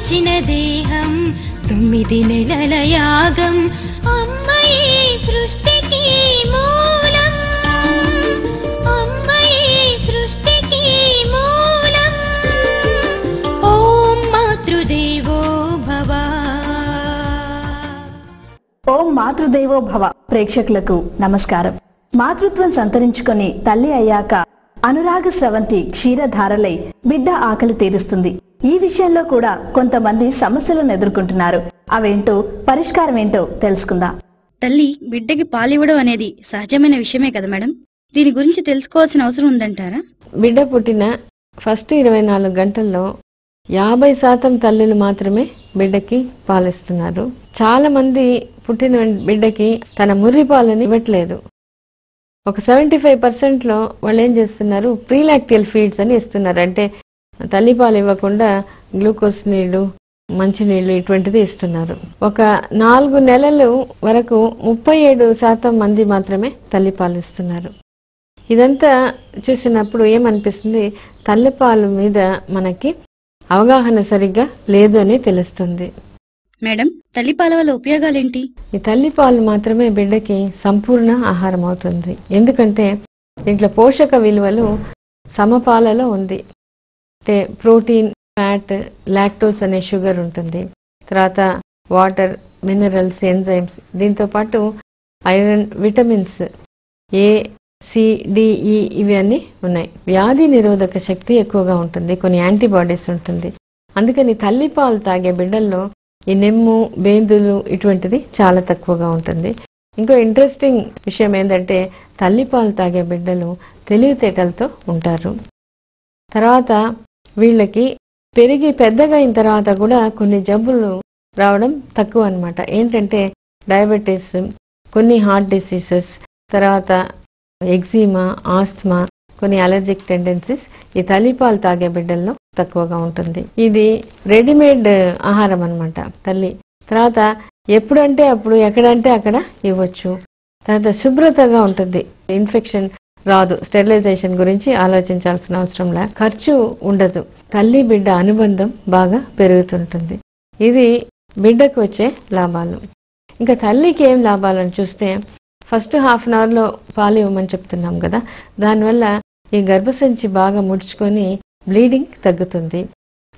ఇచ్చిన దేహం 9 నెలల యాగం అమ్మయే సృష్టికి మూలం అమ్మయే సృష్టికి మూలం ఓం మాతృదేవో భవ. ఓం మాతృదేవో భవ ప్రేక్షకులకు నమస్కారం. మాతృత్వం సంతరించుకొని తల్లి అయ్యాక అనురాగ స్రవంతి క్షీరధారలై బిడ్డ ఆకలి తీరుస్తుంది. ఈ విషయంలో కూడా కొంతమంది సమస్యలను ఎదుర్కొంటున్నారు. అవేంటో పరిష్కారం ఏంటో తెలుసుకుందాం. తల్లి బిడ్డకి పాలివ్వడం అనేది సహజమైన విషయమే కదా మేడం, దీని గురించి తెలుసుకోవాల్సిన అవసరం ఉందంటారా? బిడ్డ పుట్టిన ఫస్ట్ 24 గంటల్లో 50% తల్లులు మాత్రమే బిడ్డకి పాలిస్తున్నారు. చాలా మంది పుట్టిన బిడ్డకి తన ముర్రి పాలని ఇవ్వట్లేదు. ఒక 75%లో వాళ్ళు ఏం చేస్తున్నారు, ప్రీలాక్టియల్ ఫీడ్స్ అని ఇస్తున్నారు. అంటే తల్లిపాలు ఇవ్వకుండా గ్లూకోజ్ నీళ్లు, మంచినీళ్లు ఇటువంటిది ఇస్తున్నారు. ఒక 4 నెలలు వరకు 37% మంది మాత్రమే తల్లిపాలు ఇస్తున్నారు. ఇదంతా చూసినప్పుడు ఏమనిపిస్తుంది, తల్లిపాలు మీద మనకి అవగాహన సరిగ్గా లేదు అని తెలుస్తుంది. మేడం, తల్లిపాల వల్ల ఉపయోగాలేంటి? ఈ తల్లిపాలు మాత్రమే బిడ్డకి సంపూర్ణ ఆహారం అవుతుంది. ఎందుకంటే దీంట్లో పోషక విలువలు సమపాలలో ఉంది. అంటే ప్రోటీన్, ఫ్యాట్, లాక్టోస్ అనే షుగర్ ఉంటుంది. తర్వాత వాటర్, మినరల్స్, ఎంజైమ్స్, దీంతో పాటు iron, vitamins A, C, D, E ఇవి అన్నీ ఉన్నాయి. వ్యాధి నిరోధక శక్తి ఎక్కువగా ఉంటుంది, కొన్ని యాంటీబాడీస్ ఉంటుంది. అందుకని తల్లిపాలు తాగే బిడ్డల్లో ఈ నెమ్ము, బేందులు ఇటువంటిది చాలా తక్కువగా ఉంటుంది. ఇంకో ఇంట్రెస్టింగ్ విషయం ఏంటంటే తల్లిపాలు తాగే బిడ్డలు తెలివితేటలతో ఉంటారు. తర్వాత వీళ్ళకి పెరిగి పెద్దగా అయిన తర్వాత కూడా కొన్ని జబ్బులు రావడం తక్కువ అన్నమాట. ఏంటంటే డయాబెటీస్, కొన్ని హార్ట్ డిసీజెస్, తర్వాత ఎగ్జిమా, ఆస్మా, కొన్ని అలర్జిక్ టెండెన్సీస్ ఈ తల్లిపాలు తాగే బిడ్డల్లో తక్కువగా ఉంటుంది. ఇది రెడీమేడ్ ఆహారం అన్నమాట తల్లి. తర్వాత ఎప్పుడంటే అప్పుడు, ఎక్కడంటే అక్కడ ఇవ్వచ్చు. తర్వాత శుభ్రతగా ఉంటుంది, ఇన్ఫెక్షన్ రాదు. స్టెరిలైజేషన్ గురించి ఆలోచించాల్సిన అవసరంలా, ఖర్చు ఉండదు. తల్లి బిడ్డ అనుబంధం బాగా పెరుగుతుంటుంది. ఇది బిడ్డకు వచ్చే లాభాలు. ఇంకా తల్లికి ఏం లాభాలని చూస్తే, ఫస్ట్ హాఫ్ అన్ అవర్లో పాలు ఇవ్వమని చెప్తున్నాం కదా, దానివల్ల ఈ గర్భసంచి బాగా ముడుచుకొని బ్లీడింగ్ తగ్గుతుంది.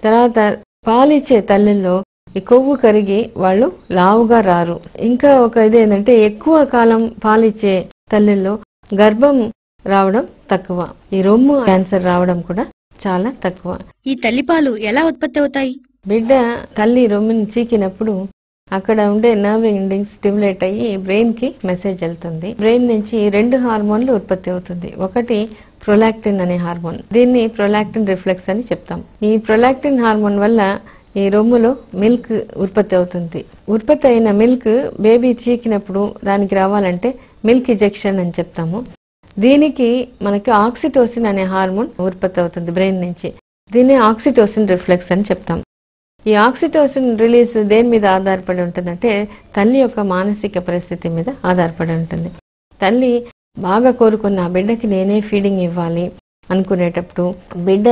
తర్వాత పాలిచ్చే తల్లిలో ఈ కొవ్వు కరిగి వాళ్ళు లావుగా రారు. ఇంకా ఒక ఇది ఏంటంటే ఎక్కువ కాలం పాలిచ్చే తల్లిలో గర్భం రావడం తక్కువ, ఈ రొమ్ము క్యాన్సర్ రావడం కూడా చాలా తక్కువ. ఈ తల్లిపాలు ఎలా ఉత్పత్తి అవుతాయి? బిడ్డ తల్లి రొమ్ముని చీకినప్పుడు అక్కడ ఉండే నర్వ్ ఎండింగ్స్ స్టిమ్యులేట్ అయ్యి బ్రెయిన్ కి మెసేజ్ వెళ్తుంది. బ్రెయిన్ నుంచి 2 హార్మోన్లు ఉత్పత్తి అవుతుంది. ఒకటి ప్రొలాక్టిన్ అనే హార్మోన్, దీన్ని ప్రొలాక్టిన్ రిఫ్లెక్స్ అని చెప్తాం. ఈ ప్రొలాక్టిన్ హార్మోన్ వల్ల ఈ రొమ్ములో మిల్క్ ఉత్పత్తి అవుతుంది. ఉత్పత్తి అయిన మిల్క్ బేబీ చీకినప్పుడు దానికి రావాలంటే మిల్క్ ఇంజెక్షన్ అని చెప్తాము. దీనికి మనకి ఆక్సిటోసిన్ అనే హార్మోన్ ఉత్పత్తి అవుతుంది బ్రెయిన్ నుంచి. దీన్ని ఆక్సిటోసిన్ రిఫ్లెక్స్ అని చెప్తాం. ఈ ఆక్సిటోసిన్ రిలీజ్ దేని మీద ఆధారపడి ఉంటుందంటే తల్లి యొక్క మానసిక పరిస్థితి మీద ఆధారపడి ఉంటుంది. తల్లి బాగా కోరుకున్న బిడ్డకి నేనే ఫీడింగ్ ఇవ్వాలి అనుకునేటప్పుడు, బిడ్డ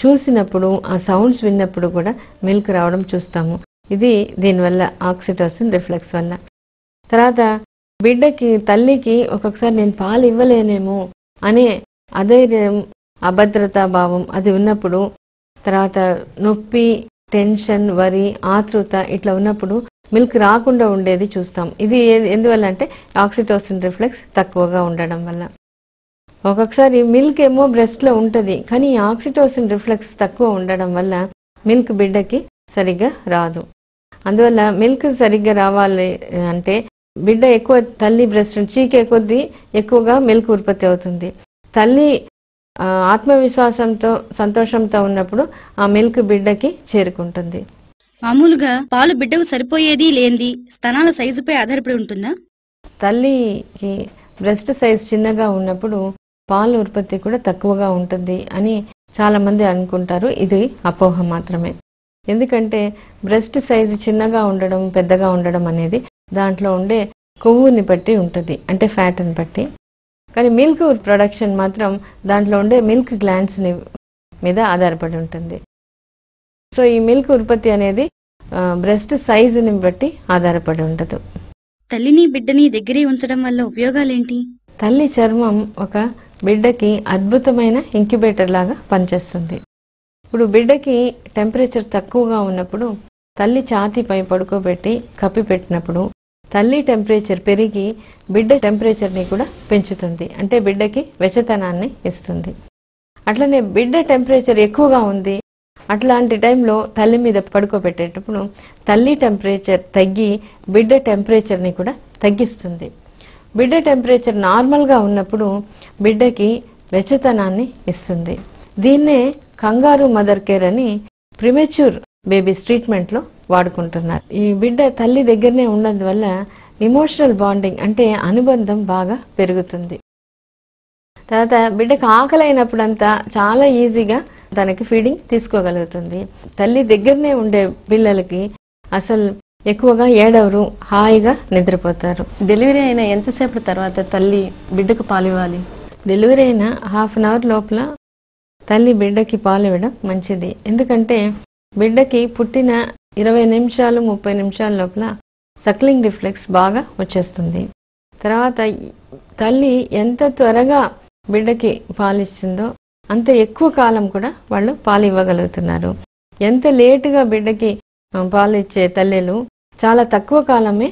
చూసినప్పుడు, ఆ సౌండ్స్ విన్నప్పుడు కూడా మిల్క్ రావడం చూస్తాము. ఇది దీనివల్ల ఆక్సిటోసిన్ రిఫ్లెక్స్ వల్ల. తర్వాత బిడ్డకి, తల్లికి ఒక్కొక్కసారి నేను పాలు ఇవ్వలేనేమో అనే అధైర్యం, అభద్రతా భావం అది ఉన్నప్పుడు, తర్వాత నొప్పి, టెన్షన్, వరి, ఆతృత ఇట్లా ఉన్నప్పుడు మిల్క్ రాకుండా ఉండేది చూస్తాం. ఇది ఎందువల్ల అంటే ఆక్సిటోసిన్ రిఫ్లెక్స్ తక్కువగా ఉండడం వల్ల. ఒక్కొక్కసారి మిల్క్ ఏమో బ్రెస్ట్ లో ఉంటుంది, కానీ ఆక్సిటోసిన్ రిఫ్లెక్స్ తక్కువ ఉండడం వల్ల మిల్క్ బిడ్డకి సరిగ్గా రాదు. అందువల్ల మిల్క్ సరిగ్గా రావాలి అంటే బిడ్డ ఎక్కువ తల్లి బ్రెస్ట్ చీకే కొద్దీ ఎక్కువగా మిల్క్ ఉత్పత్తి అవుతుంది. తల్లి ఆత్మవిశ్వాసంతో, సంతోషంతో ఉన్నప్పుడు ఆ మిల్క్ బిడ్డకి చేరుకుంటుంది. మామూలుగా పాలు బిడ్డకు సరిపోయేది లేనిది స్తనాల సైజుపై ఆధారపడి ఉంటుందా? తల్లికి బ్రెస్ట్ సైజ్ చిన్నగా ఉన్నప్పుడు పాలు ఉత్పత్తి కూడా తక్కువగా ఉంటుంది అని చాలా మంది అనుకుంటారు. ఇది అపోహ మాత్రమే. ఎందుకంటే బ్రెస్ట్ సైజు చిన్నగా ఉండడం, పెద్దగా ఉండడం అనేది దాంట్లో ఉండే కొవ్వుని బట్టి ఉంటుంది, అంటే ఫ్యాట్ని బట్టి. కానీ మిల్క్ ప్రొడక్షన్ మాత్రం దాంట్లో ఉండే మిల్క్ గ్లాండ్స్ మీద ఆధారపడి ఉంటుంది. సో ఈ మిల్క్ ఉత్పత్తి అనేది బ్రెస్ట్ సైజుని బట్టి ఆధారపడి ఉండదు. తల్లిని బిడ్డని దగ్గరే ఉంచడం వల్ల ఉపయోగాలేంటి? తల్లి చర్మం ఒక బిడ్డకి అద్భుతమైన ఇంక్యుబేటర్ లాగా పనిచేస్తుంది. ఇప్పుడు బిడ్డకి టెంపరేచర్ తక్కువగా ఉన్నప్పుడు తల్లి ఛాతీపై పడుకోబెట్టి కప్పిపెట్టినప్పుడు తల్లి టెంపరేచర్ పెరిగి బిడ్డ టెంపరేచర్ని కూడా పెంచుతుంది, అంటే బిడ్డకి వెచ్చతనాన్ని ఇస్తుంది. అట్లనే బిడ్డ టెంపరేచర్ ఎక్కువగా ఉంది, అట్లాంటి టైంలో తల్లి మీద పడుకోబెట్టేటప్పుడు తల్లి టెంపరేచర్ తగ్గి బిడ్డ టెంపరేచర్ని కూడా తగ్గిస్తుంది. బిడ్డ టెంపరేచర్ నార్మల్గా ఉన్నప్పుడు బిడ్డకి వెచ్చతనాన్ని ఇస్తుంది. దీన్నే కంగారు మదర్ కేర్ అని ప్రిమెచ్యూర్ బేబీస్ ట్రీట్మెంట్లో వాడుకుంటున్నారు. ఈ బిడ్డ తల్లి దగ్గరనే ఉన్నందువల్ల ఇమోషనల్ బాండింగ్ అంటే అనుబంధం బాగా పెరుగుతుంది. తర్వాత బిడ్డకు ఆకలి అయినప్పుడంతా చాలా ఈజీగా తనకి ఫీడింగ్ తీసుకోగలుగుతుంది. తల్లి దగ్గరనే ఉండే పిల్లలకి అసలు ఎక్కువగా ఏడవరు, హాయిగా నిద్రపోతారు. డెలివరీ అయిన ఎంతసేపటి తర్వాత తల్లి బిడ్డకు పాలివ్వాలి? డెలివరీ అయిన హాఫ్ అన్ అవర్ లోపల తల్లి బిడ్డకి పాలు ఇవ్వడం మంచిది. ఎందుకంటే బిడ్డకి పుట్టిన 20 నిమిషాలు 30 నిమిషాల లోపల సక్లింగ్ రిఫ్లెక్స్ బాగా వచ్చేస్తుంది. తర్వాత తల్లి ఎంత త్వరగా బిడ్డకి పాలిస్తుందో అంత ఎక్కువ కాలం కూడా వాళ్ళు పాలు ఇవ్వగలుగుతున్నారు. ఎంత లేటుగా బిడ్డకి పాలు ఇచ్చే తల్లులు చాలా తక్కువ కాలమే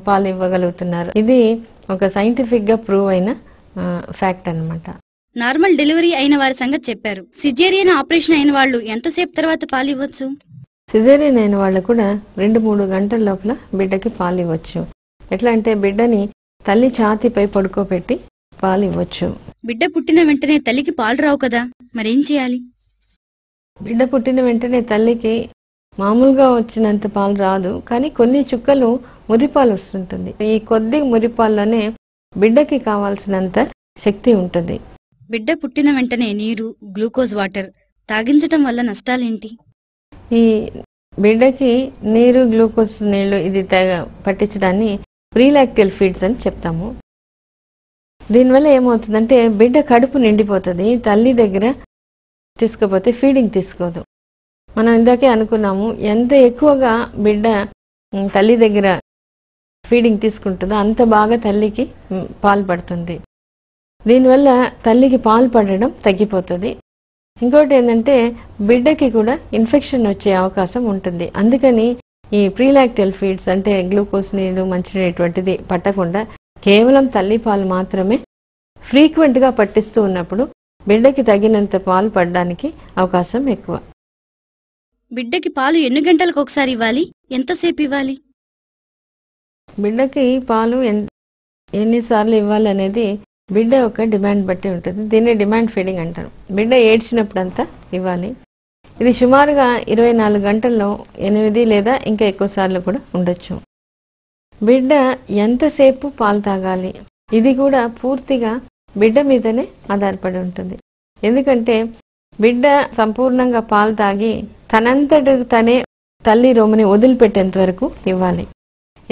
పాలు ఇవ్వగలుగుతున్నారు. ఇది ఒక సైంటిఫిక్ గా ప్రూవ్ అయిన ఫ్యాక్ట్ అన్నమాట. నార్మల్ డెలివరీ అయిన వారి సంగతి చెప్పారు. సిజేరియన్ ఆపరేషన్ అయిన వాళ్ళు ఎంతసేపు తర్వాత పాలు ఇవ్వచ్చు? సిజేరియన్ అయిన వాళ్ళు కూడా 2-3 గంటల లోపల బిడ్డకి పాలు ఇవ్వచ్చు. ఎట్లా అంటే బిడ్డని తల్లి ఛాతీపై పడుకోబెట్టి పాలు ఇవ్వచ్చు. బిడ్డ పుట్టిన వెంటనే తల్లికి పాలు రావు కదా, మరేం చేయాలి? బిడ్డ పుట్టిన వెంటనే తల్లికి మామూలుగా వచ్చినంత పాలు రాదు, కానీ కొన్ని చుక్కలు మురిపాలు వస్తుంటుంది. ఈ కొద్ది మురిపాల్లోనే బిడ్డకి కావాల్సినంత శక్తి ఉంటుంది. బిడ్డ పుట్టిన వెంటనే నీరు, గ్లూకోజ్ వాటర్ తాగించటం వల్ల నష్టాలేంటి? ఈ బిడ్డకి నీరు, గ్లూకోజ్ నీళ్లు ఇది పట్టించడాన్ని ప్రీలాక్టల్ ఫీడ్స్ అని చెప్తాము. దీనివల్ల ఏమవుతుందంటే బిడ్డ కడుపు నిండిపోతుంది, తల్లి దగ్గర తీసుకుపోతే ఫీడింగ్ తీసుకోదు. మనం ఇందాకే అనుకున్నాము, ఎంత ఎక్కువగా బిడ్డ తల్లి దగ్గర ఫీడింగ్ తీసుకుంటుందో అంత బాగా తల్లికి పాలు పడుతుంది. దీనివల్ల తల్లికి పాలు పడడం తగ్గిపోతుంది. ఇంకోటి ఏంటంటే బిడ్డకి కూడా ఇన్ఫెక్షన్ వచ్చే అవకాశం ఉంటుంది. అందుకని ఈ ప్రీలాక్టల్ ఫీడ్స్ అంటే గ్లూకోజ్ నీళ్ళు, మంచినీళ్ళు ఇటువంటిది పట్టకుండా కేవలం తల్లి పాలు మాత్రమే ఫ్రీక్వెంట్గా పట్టిస్తూ ఉన్నప్పుడు బిడ్డకి తగినంత పాలు పడడానికి అవకాశం ఎక్కువ. బిడ్డకి పాలు ఎన్ని గంటలకు ఒకసారి ఇవ్వాలి? ఎంతసేపు ఇవ్వాలి? బిడ్డకి పాలు ఎన్నిసార్లు ఇవ్వాలి అనేది బిడ్డ యొక్క డిమాండ్ బట్టి ఉంటుంది. దీన్ని డిమాండ్ ఫీడింగ్ అంటారు. బిడ్డ ఏడ్చినప్పుడంతా ఇవ్వాలి. ఇది సుమారుగా 24 గంటల్లో 8 లేదా ఇంకా ఎక్కువ సార్లు కూడా ఉండొచ్చు. బిడ్డ ఎంతసేపు పాలు తాగాలి ఇది కూడా పూర్తిగా బిడ్డ మీదనే ఆధారపడి ఉంటుంది. ఎందుకంటే బిడ్డ సంపూర్ణంగా పాలు తాగి తనంతటి తనే తల్లి రొమ్ముని వదిలిపెట్టేంత వరకు ఇవ్వాలి.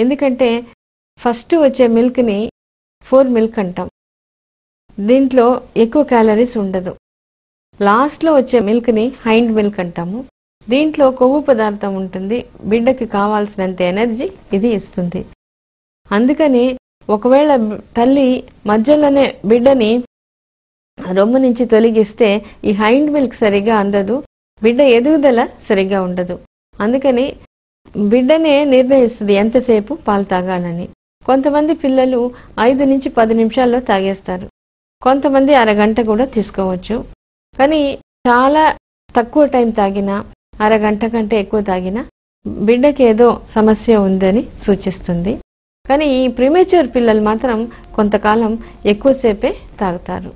ఎందుకంటే ఫస్ట్ వచ్చే మిల్క్ని 4 మిల్క్ అంటాం. దీంట్లో ఎక్కువ క్యాలరీస్ ఉండదు. లాస్ట్లో వచ్చే మిల్క్ని హైండ్ మిల్క్ అంటాము. దీంట్లో కొవ్వు పదార్థం ఉంటుంది. బిడ్డకి కావాల్సినంత ఎనర్జీ ఇది ఇస్తుంది. అందుకని ఒకవేళ తల్లి మధ్యలోనే బిడ్డని రొమ్ము నుంచి తొలగిస్తే ఈ హైండ్ మిల్క్ సరిగా అందదు, బిడ్డ ఎదుగుదల సరిగా ఉండదు. అందుకని బిడ్డనే నిర్ణయిస్తుంది ఎంతసేపు పాలు తాగాలని. కొంతమంది పిల్లలు 5 నుంచి 10 నిమిషాల్లో తాగేస్తారు, కొంతమంది అరగంట కూడా తీసుకోవచ్చు. కానీ చాలా తక్కువ టైం తాగినా, అరగంట కంటే ఎక్కువ తాగినా బిడ్డకి ఏదో సమస్య ఉందని సూచిస్తుంది. కానీ ఈ ప్రీమెచ్యూర్ పిల్లలు మాత్రం కొంతకాలం ఎక్కువసేపే తాగుతారు.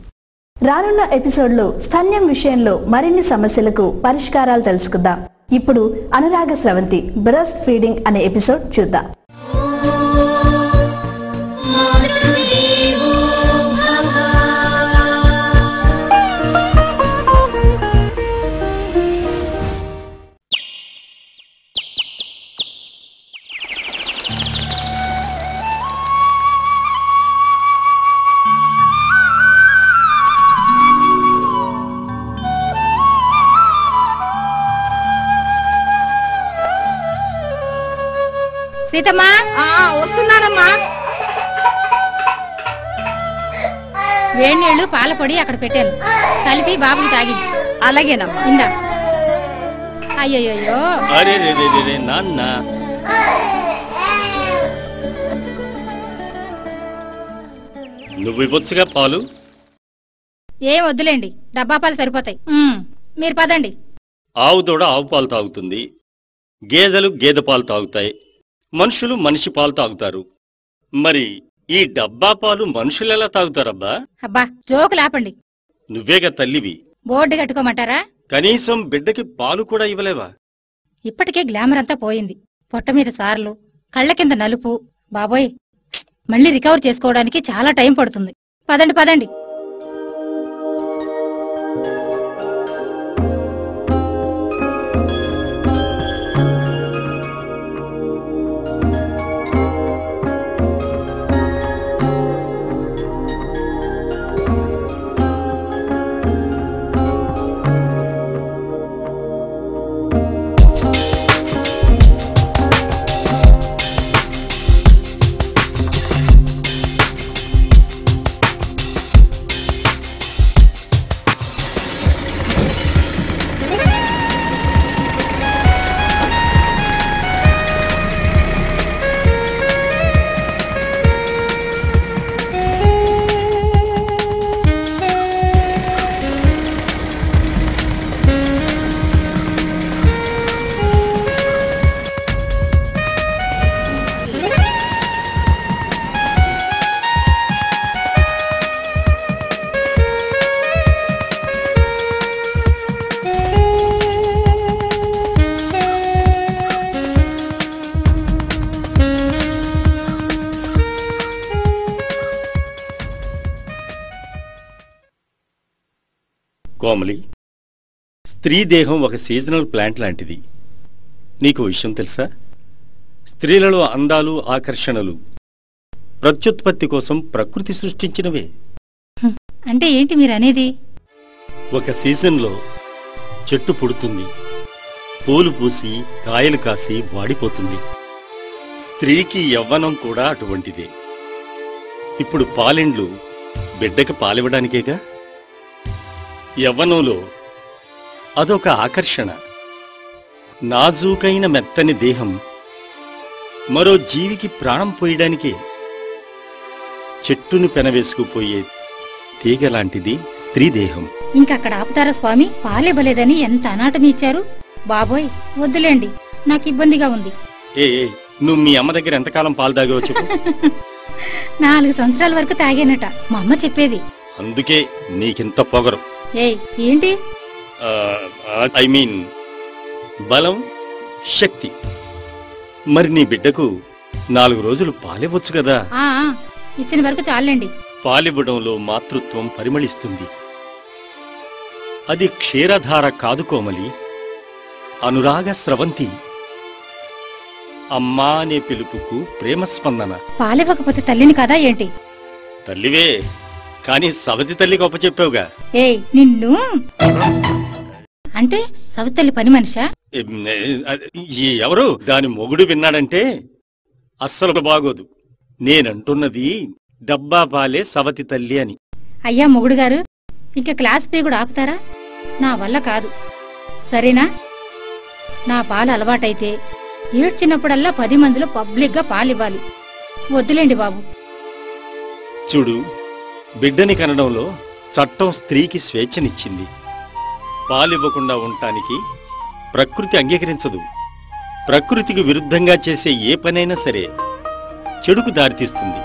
రానున్న ఎపిసోడ్లో స్తన్యం విషయంలో మరిన్ని సమస్యలకు పరిష్కారాలు తెలుసుకుందాం. ఇప్పుడు అనురాగ స్రవంతి బ్రెస్ట్ ఫీడింగ్ అనే ఎపిసోడ్ చూద్దాం. సీతమ్మా వస్తున్నానమ్మా. వేడి నీళ్లు పాల పొడి అక్కడ పెట్టాను, కలిపి బాబుని తాగించు. అలాగేనమ్మా. ఇందా. అయ్యయ్యో నాన్న, నువ్వు ఇవ్వచ్చుగా పాలు. ఏం వద్దులేండి, డబ్బా పాలు సరిపోతాయి. మీరు పదండి. ఆవు దూడ ఆవు పాలు తాగుతుంది, గేదెలు గేదె పాలు తాగుతాయి, మనుషులు మనిషి పాలు తాగుతారు. మరి ఈ డబ్బా పాలు మనుషులెలా తాగుతారబ్బా? అబ్బా జోకు లాపండి. నువ్వేగా తల్లివి, బోర్డు కట్టుకోమంటారా? కనీసం బిడ్డకి పాలు కూడా ఇవ్వలేవా? ఇప్పటికే గ్లామర్ అంతా పోయింది. పొట్ట మీద సార్లు, కళ్ళ కింద నలుపు. బాబోయ్, మళ్ళీ రికవర్ చేసుకోవడానికి చాలా టైం పడుతుంది. పదండి పదండి. కోమలి, స్త్రీ దేహం ఒక సీజనల్ ప్లాంట్ లాంటిది. నీకు విషయం తెలుసా? స్త్రీలలో అందాలు, ఆకర్షణలు ప్రత్యుత్పత్తి కోసం ప్రకృతి సృష్టించినవే. అంటే ఏంటి మీరనేది? ఒక సీజన్లో చెట్టు పుడుతుంది, పూలు పూసి కాయలు కాసి వాడిపోతుంది. స్త్రీకి యవ్వనం కూడా అటువంటిదే. ఇప్పుడు పాలెండ్లు బిడ్డకి పాలివ్వడానికేగా. యవ్వనంలో అదొక ఆకర్షణ. నాజూకైన మెత్తని దేహం మరో జీవికి ప్రాణం పోయడానికే. చెట్టును పెనవేసుకుపోయే తీగలాంటిది స్త్రీ దేహం. ఇంకక్కడ ఆపుతారా స్వామి? పాలివ్వలేదని ఎంత అనాటమి ఇచ్చారు. బాబోయ్ వద్దులేండి, నాకు ఇబ్బందిగా ఉంది. ఏ నువ్వు మీ అమ్మ దగ్గర ఎంతకాలం పాలు తాగవచ్చు? 4 సంవత్సరాల వరకు తాగానట మా అమ్మ చెప్పేది. అందుకే నీకింత పొగరు. ఏయ్ ఏంటి? ఐ మీన్ బలం, శక్తి. మరి నీ బిడ్డకు 4 రోజులు పాలివ్వచ్చు కదా. ఇచ్చిన వరకు చాలండి. పాలివ్వడంలో మాతృత్వం పరిమళిస్తుంది. అది క్షీరధార కాదు కోమలి, అనురాగ స్రవంతి. అమ్మా అనే పిలుపుకు ప్రేమస్పందన. పాలివ్వకపోతే తల్లిని కదా ఏంటి? తల్లివే, కాని సవతి తల్లి గొప్ప చెప్పావుగా. ఏయ్ నిన్ను. అంటే సవతి తల్లి పని మనిషా? ఎవరు దాని మొగుడు విన్నాడంటే అస్సలు బాగోదు. నేనంటున్నది డబ్బా పాలే సవతి తల్లి అని. అయ్యా మొగుడు గారు, ఇంకా క్లాస్ పే కూడా ఆపుతారా? నా వల్ల కాదు, సరేనా? నా పాలు అలవాటైతే ఏడ్చినప్పుడల్లా 10 మందిలో పబ్లిక్ గా పాలివ్వాలి. వద్దులేండి బాబు. చూడు, బిడ్డని కనడంలో చట్టం స్త్రీకి స్వేచ్ఛనిచ్చింది. పాలివ్వకుండా ఉండటానికి ప్రకృతి అంగీకరించదు. ప్రకృతికి విరుద్ధంగా చేసే ఏ పనైనా సరే చెడుకు దారితీస్తుంది.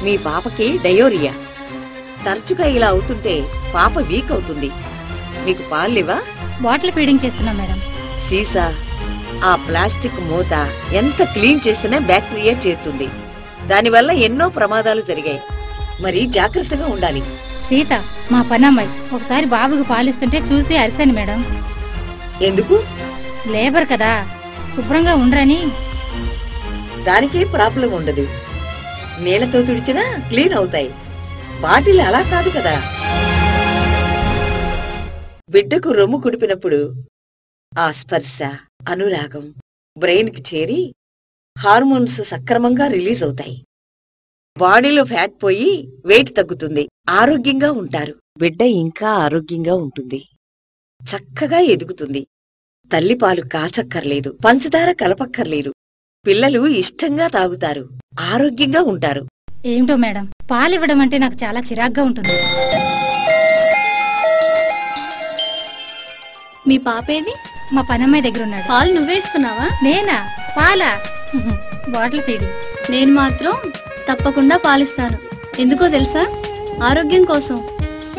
మీ పాపకి డయోరియా. తరచుగా ఇలా అవుతుంటే పాప వీక్ అవుతుంది. మీకు పాలివా? బాటిల్ ఫీడింగ్ చేస్తున్నాం మేడం. సీసా, ఆ ప్లాస్టిక్ మూత ఎంత క్లీన్ చేసినా బ్యాక్టీరియా చేరుతుంది. దానివల్ల ఎన్నో ప్రమాదాలు జరిగాయి. మరి జాగ్రత్తగా ఉండాలి. సీత మా పనమ్మాయి ఒకసారి బాబుకి పాలిస్తుంటే చూసి అరిశాను మేడం. ఎందుకు? లేబర్ కదా, శుభ్రంగా ఉండరని. దానికి ప్రాబ్లం ఉండదు. నీళ్లతో తుడిచినా క్లీన్ అవుతాయి. బాటిల్ అలా కాదు కదా. బిడ్డకు రొమ్ము కుడిపినప్పుడు ఆ స్పర్శ, అనురాగం బ్రెయిన్ కి చేరి హార్మోన్స్ సక్రమంగా రిలీజ్ అవుతాయి. బాడీలో ఫ్యాట్ పోయి వెయిట్ తగ్గుతుంది. ఆరోగ్యంగా ఉంటారు. బిడ్డ ఇంకా ఆరోగ్యంగా ఉంటుంది. చక్కగా ఎదుగుతుంది. తల్లిపాలు కాచక్కర్లేదు, పంచదార కలపక్కర్లేదు. పిల్లలు ఇష్టంగా తాగుతారు, ఆరోగ్యంగా ఉంటారు. ఏమిటో మేడం, పాలివ్వడం అంటే నాకు చాలా చిరాగ్గా ఉంటుంది. మీ పాపేది? మా పనమ్మాయి దగ్గర ఉన్నాడు. పాలు నువ్వే ఇస్తున్నావా? నేనా? పాలా? Bottle feeding. నేను మాత్రం తప్పకుండా పాలిస్తాను. ఎందుకో తెలుసా? ఆరోగ్యం కోసం.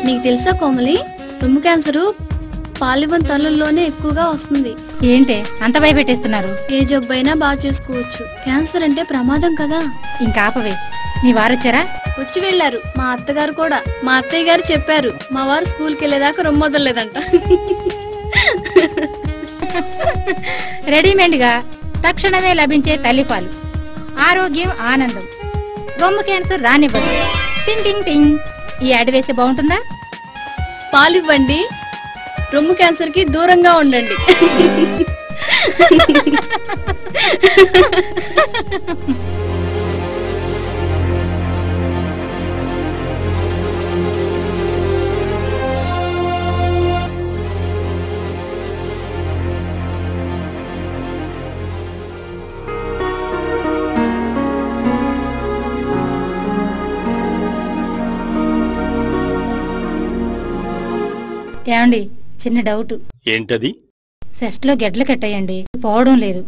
నీకు తెలుసా కోమలి, రొమ్ము క్యాన్సరు పాలివ్వని తల్లుల్లోనే ఎక్కువగా వస్తుంది. ఏంటే అంత భయపెట్టేస్తున్నారు? ఏ జబ్బైనా బాగా చేసుకోవచ్చు. క్యాన్సర్ అంటే ప్రమాదం కదా. ఇంకా ఆపవే. నీ వారొచ్చారా? వచ్చి వెళ్లారు. మా అత్తగారు కూడా. మా అత్తయ్య గారు చెప్పారు, మా వారు స్కూల్కి వెళ్ళేదాకా రొమ్ము వదలలేదంట. రెడీమేడ్ గా తక్షణమే లభించే తల్లిపాలు, ఆరోగ్యం, ఆనందం. రొమ్ము క్యాన్సర్ రానివ్వదు. టింగ్ టింగ్ టింగ్. ఈ యాడ్ వేస్తే బాగుంటుందా? పాలివ్వండి, రొమ్ము క్యాన్సర్ కి దూరంగా ఉండండి. ఏమండి, చిన్న డౌట్. ఏంటది? సెస్ట్ లో గెడ్లు కట్టాయండి, పోవడం లేదు.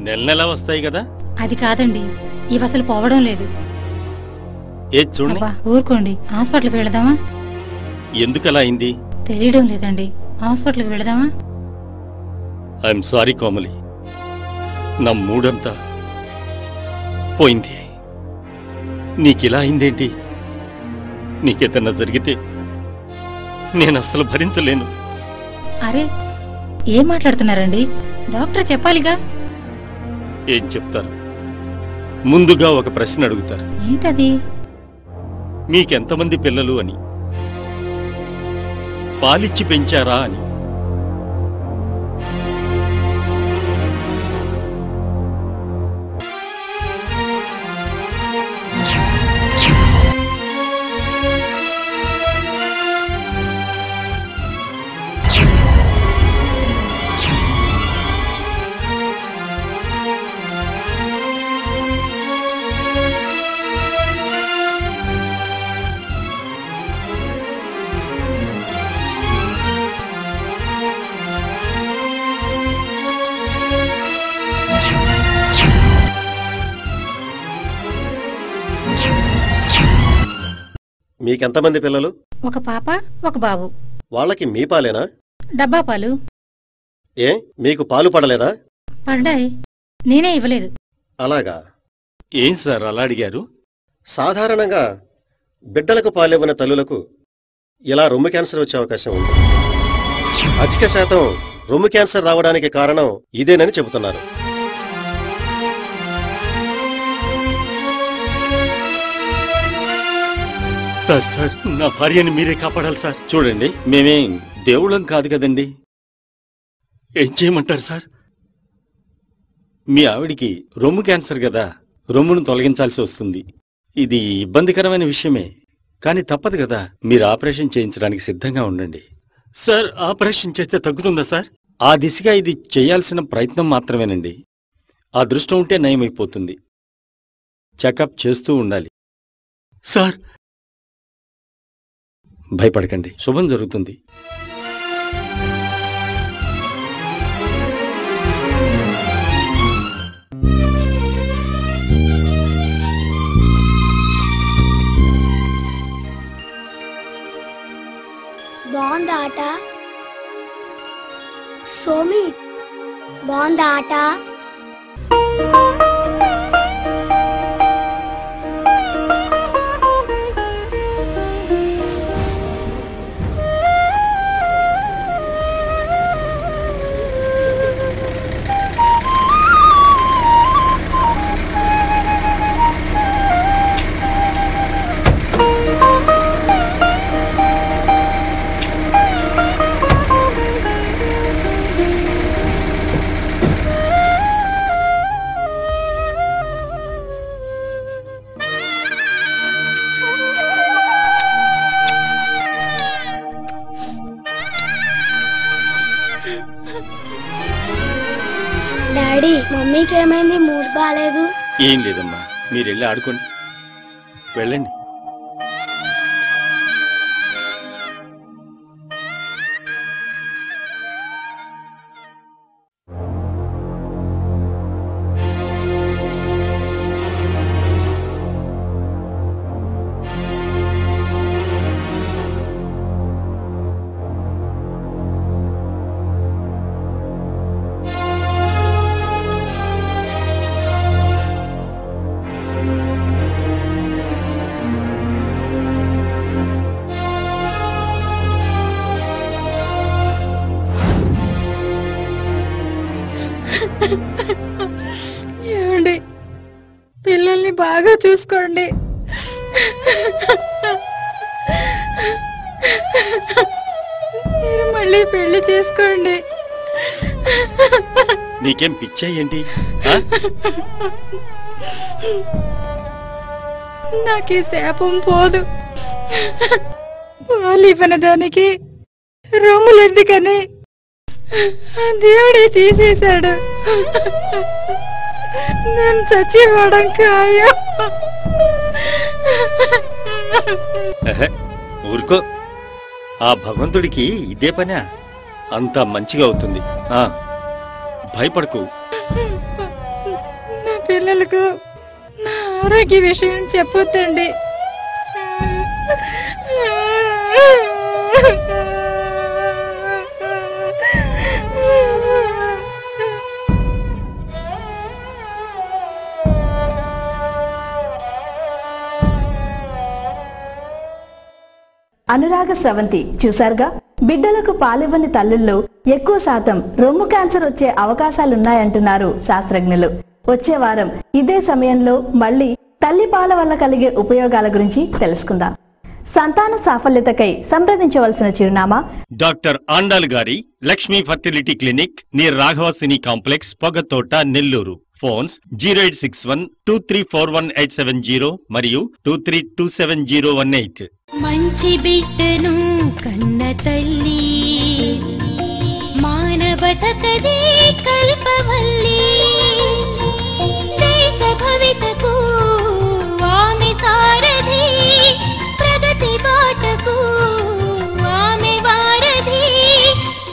నెల నెలా వస్తాయి కదా. అది కాదండి, ఇవి అసలు పోవడం లేదు. చూడండి. అబ్బా ఊరుకోండి, హాస్పిటల్కి వెళదామా? ఎందుకలా అయింది? తెలియడం లేదండి. హాస్పిటల్కి వెళదామా? ఐఎమ్ సారీ కోమలి, నా మూడంతా పోయింది. నీకిలా అయిందేంటి? నీకేదన్నా జరిగితే నేను అస్సలు భరించలేను. అరే, ఏం మాట్లాడుతున్నారండి? డాక్టర్ చెప్పాలిగా. ఏం చెప్తారు? ముందుగా ఒక ప్రశ్న అడుగుతారు. ఏంటది? మీకెంతమంది పిల్లలు అని, పాలిచ్చి పెంచారా అని. మీకెంతమంది పిల్లలు? ఒక పాప, ఒక బాబు. వాళ్ళకి మీ పాలేనా? డబ్బా పాలు. ఏ, మీకు పాలు పడలేదా? పడ్డాయి, నేనే ఇవ్వలేదు. అలాగా? ఏం సార్ అలా అడిగారు? సాధారణంగా బిడ్డలకు పాలివ్వని తల్లులకు ఇలా రొమ్ము క్యాన్సర్ వచ్చే అవకాశం ఉంది. అధిక శాతం రొమ్ము క్యాన్సర్ రావడానికి కారణం ఇదేనని చెబుతున్నారు. సార్ సార్ నా భార్యని మీరే కాపాడాలి సార్. చూడండి, మేమేం దేవుళ్ళం కాదు కదండి. ఏం చేయమంటారు సార్? మీ ఆవిడికి రొమ్ము క్యాన్సర్ కదా, రొమ్మును తొలగించాల్సి వస్తుంది. ఇది ఇబ్బందికరమైన విషయమే, కానీ తప్పదు కదా. మీరు ఆపరేషన్ చేయించడానికి సిద్ధంగా ఉండండి. సార్, ఆపరేషన్ చేస్తే తగ్గుతుందా సార్? ఆ దిశగా ఇది చేయాల్సిన ప్రయత్నం మాత్రమేనండి. ఆ దృష్టం ఉంటే నయమైపోతుంది. చెకప్ చేస్తూ ఉండాలి. సార్, భయపడకండి, శుభం జరుగుతుంది. బాగుందా ఆట? సోమి, బాగుందా ఆట? డాడీ మమ్మీకి ఏమైంది? మూడ్ బాగాలేదు. ఏం లేదమ్మా, మీరు వెళ్ళి ఆడుకోండి, వెళ్ళండి. ఏమండి, పిల్లల్ని బాగా చూసుకోండి. మీరు మళ్ళీ పెళ్లి చేసుకోండి. నీకేం పిచ్చా ఏంటి? నాకు ఈ శాపం పోదు. వాళ్ళు ఇవ్వని దానికి రొమ్ములు ఎందుకని దేవుడే తీసేశాడు. నేను చచ్చిపోవడం ఖాయం. ఊరుకో, ఆ భగవంతుడికి ఇదే పనా? అంతా మంచిగా అవుతుంది, భయపడకు. నా పిల్లలకు నా ఆరోగ్య విషయం చెప్పొద్దండి. అనురాగ స్రవంతి చూశారుగా, బిడ్డలకు పాలివ్వని తల్లుల్లో ఎక్కువ శాతం రొమ్ము క్యాన్సర్ వచ్చే అవకాశాలున్నాయంటున్నారు శాస్త్రజ్ఞులు. వచ్చే వారం ఇదే సమయంలో మళ్ళీ తల్లి పాల వల్ల కలిగే ఉపయోగాల గురించి తెలుసుకుందాం. సంతాన సాఫల్యతకై సంప్రదించవలసిన చిరునామా డాక్టర్ ఆండాల్ గారి Lakshmi fertility clinic near Raghavasini complex, Pogathota, Nellore. Phones 0861234180 మరియు 23270118. మంచి బిడ్డను కన్న తల్లి మానవతకదే కల్పవల్లి. దేశ భవితకు ఆమె సారథి, ప్రగతి బాటకు ఆమె వారధి.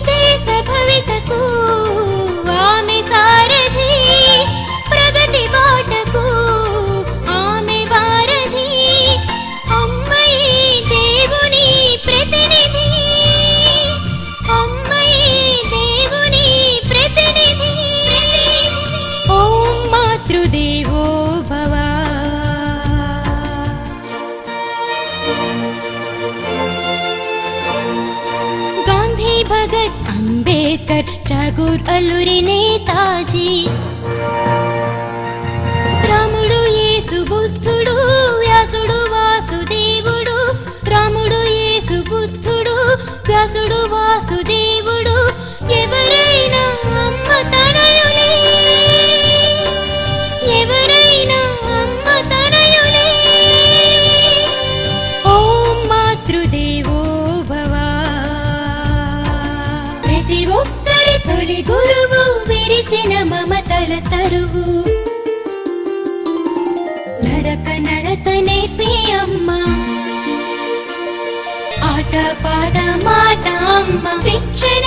దేశ భవితకు ఆమె సారథి, ప్రగతి బాటకు ఆమె వారధి. అమ్మయి దేవుని ప్రతినిధి, అమ్మయి దేవుని ప్రతినిధి. ఓం మాతృదేవో భవ. గాంధీ, భగత్, అంబేద్కర్, ఠాగూర్, అల్లూరి, నేతాజీ. రాముడు, యేసు, బుద్ధుడు, వ్యాసుడు, వాసుదేవుడు. రాముడు, యేసు, బుద్ధుడు, వ్యాసుడు, వాసుదేవుడు. ఎవరైనా అమ్మ తనయులే, ఎవరైనా అమ్మ తనయులే. ఓం మాతృదేవో భవ. ప్రతి ఒక్కరి తొలి గురువు, విరిసిన మమతల తరువు. నడక నడత నేర్పే అమ్మ, ఆట పాట మాట అమ్మ, శిక్షణ